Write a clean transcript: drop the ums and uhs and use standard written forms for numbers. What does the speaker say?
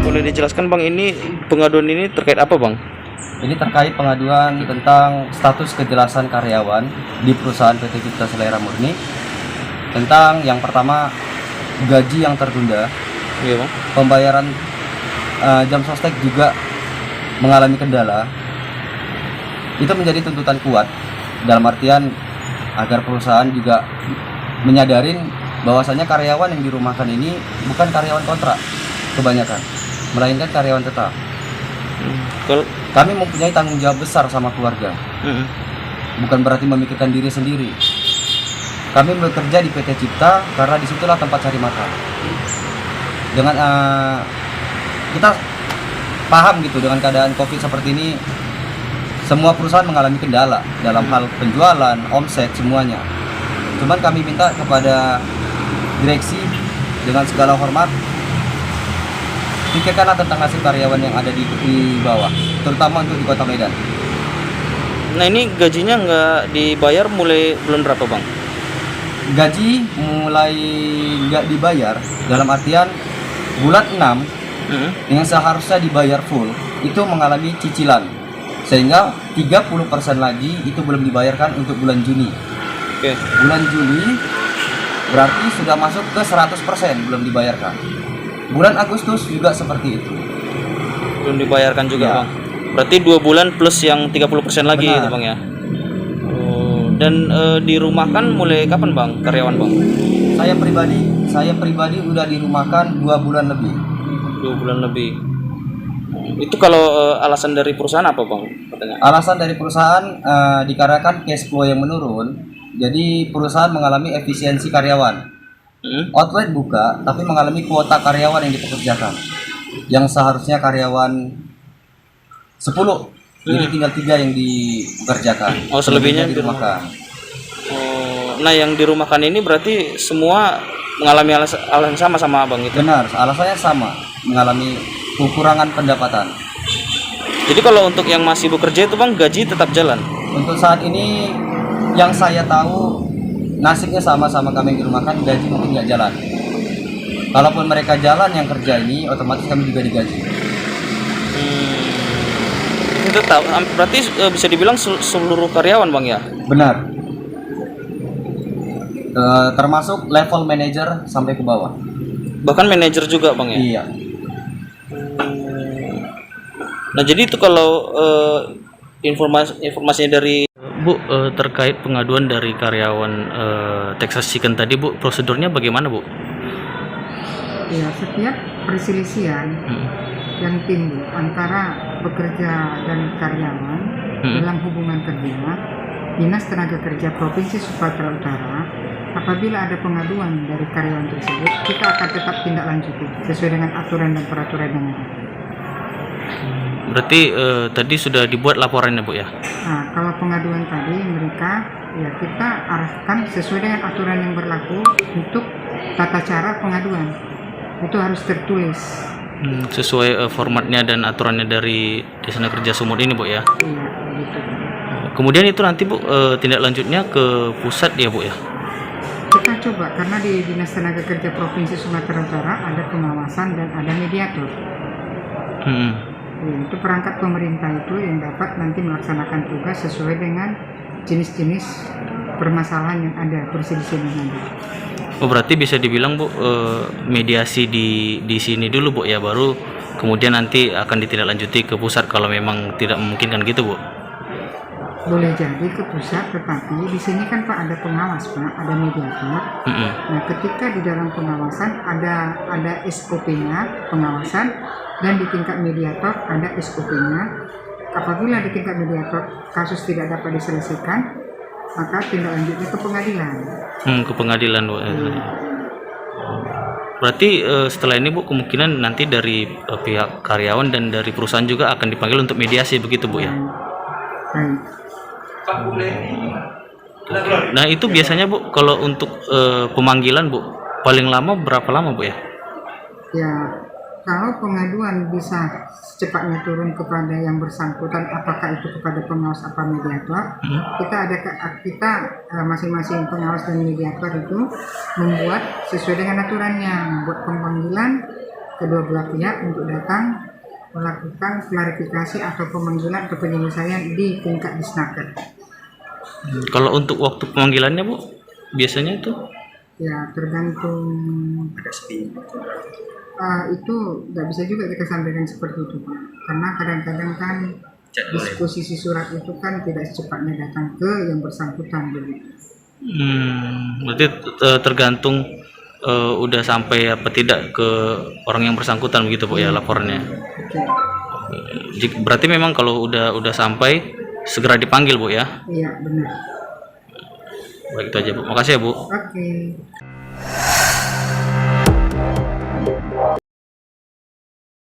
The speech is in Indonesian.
Boleh dijelaskan Bang, ini pengaduan ini terkait apa Bang? Ini terkait pengaduan tentang status kejelasan karyawan di perusahaan PT Cipta Selera Murni. Tentang yang pertama, gaji yang tertunda. Iya Bang. Pembayaran jam sostek juga mengalami kendala. Itu menjadi tuntutan kuat dalam artian agar perusahaan juga menyadarin bahwasanya karyawan yang dirumahkan ini bukan karyawan kontrak kebanyakan, melainkan karyawan tetap. Kami mempunyai tanggung jawab besar sama keluarga. Bukan berarti memikirkan diri sendiri. Kami bekerja di PT Cipta karena disitulah tempat cari makan. Dengan kita paham gitu dengan keadaan COVID seperti ini, semua perusahaan mengalami kendala dalam hal penjualan, omset, semuanya. Cuman kami minta kepada direksi dengan segala hormat, pikirkanlah tentang nasib karyawan yang ada di bawah, terutama untuk di Kota Medan. Nah, ini gajinya nggak dibayar mulai bulan berapa Bang? Gaji mulai nggak dibayar dalam artian bulan 6 yang seharusnya dibayar full itu mengalami cicilan, sehingga 30% lagi itu belum dibayarkan untuk bulan Juni. Oke. Bulan Juli berarti sudah masuk ke 100% belum dibayarkan. Bulan Agustus juga seperti itu. Belum dibayarkan juga Ya. Bang. Berarti 2 bulan plus yang 30% lagi Benar. itu Bang ya. Dan dirumahkan mulai kapan Bang karyawan Bang? Saya pribadi udah dirumahkan 2 bulan lebih. 2 bulan lebih. Itu kalau alasan dari perusahaan apa Bang katanya? Alasan dari perusahaan dikarenakan cash flow yang menurun. Jadi perusahaan mengalami efisiensi karyawan. Outlet buka tapi mengalami kuota karyawan yang dipekerjakan. Yang seharusnya karyawan 10. Jadi tinggal 3 yang dikerjakan. Oh, selebihnya dirumahkan. Nah, yang dirumahkan ini berarti semua mengalami alasan sama Abang itu. Benar, alasannya sama, mengalami kekurangan pendapatan. Jadi kalau untuk yang masih bekerja itu Bang, gaji tetap jalan. Untuk saat ini yang saya tahu nasibnya sama-sama kami yang dirumahkan, gaji mungkin nggak jalan. Kalaupun mereka jalan yang kerja ini, otomatis kami juga digaji. Itu tetap berarti bisa dibilang seluruh karyawan Bang ya? Benar. Termasuk level manajer sampai ke bawah. Bahkan manajer juga Bang ya? Iya. Nah, jadi itu kalau informasinya dari Bu terkait pengaduan dari karyawan Texas Chicken tadi Bu, prosedurnya bagaimana Bu? Ya, setiap perselisihan yang timbul antara pekerja dan karyawan dalam hubungan kerja, Dinas Tenaga Kerja Provinsi Sumatera Utara, apabila ada pengaduan dari karyawan tersebut, kita akan tetap tindak lanjuti sesuai dengan aturan dan peraturan yang ada. Berarti tadi sudah dibuat laporannya Bu ya? Nah, kalau pengaduan tadi mereka, ya kita arahkan sesuai dengan aturan yang berlaku untuk tata cara pengaduan. Itu harus tertulis. Sesuai formatnya dan aturannya dari Desa Kerja Sumut ini Bu ya? Iya, begitu. Kemudian itu nanti Bu tindak lanjutnya ke pusat ya Bu ya? Kita coba, karena di Dinas Tenaga Kerja Provinsi Sumatera Utara ada pengawasan dan ada mediator. Ya, itu perangkat pemerintah itu yang dapat nanti melaksanakan tugas sesuai dengan jenis-jenis permasalahan yang ada, perselisihan yang ada. Oh, berarti bisa dibilang Bu mediasi di sini dulu Bu ya, baru kemudian nanti akan ditindaklanjuti ke pusat kalau memang tidak memungkinkan gitu Bu? boleh jadi ke pusat, tetapi di sini kan Pak ada pengawas Pak, ada mediator. Nah ketika di dalam pengawasan ada SOP-nya pengawasan, dan di tingkat mediator ada SOP-nya. Apabila di tingkat mediator kasus tidak dapat diselesaikan, maka tindak lanjutnya ke pengadilan. Ke pengadilan Bu. Berarti setelah ini Bu, kemungkinan nanti dari pihak karyawan dan dari perusahaan juga akan dipanggil untuk mediasi begitu Bu ya? Baik. Nah itu biasanya Bu, kalau untuk pemanggilan Bu, paling lama berapa lama Bu ya? Ya, kalau pengaduan bisa secepatnya turun kepada yang bersangkutan, apakah itu kepada pengawas apa mediator, kita masing-masing pengawas dan mediator itu membuat sesuai dengan aturannya, membuat pemanggilan kedua belah pihak untuk datang melakukan klarifikasi atau pemanggilan atau penyelesaian di tingkat disnaker. Kalau untuk waktu pemanggilannya Bu, biasanya itu? Ya tergantung. Itu nggak bisa juga kita sampaikan seperti itu Pak, karena kadang-kadang kan disposisi surat itu kan tidak secepatnya datang ke yang bersangkutan begitu. Berarti tergantung udah sampai apa tidak ke orang yang bersangkutan begitu Bu ya laporannya. Berarti memang kalau udah sampai segera dipanggil Bu ya? Iya benar. Baik, itu aja Bu. Makasih ya Bu. Oke.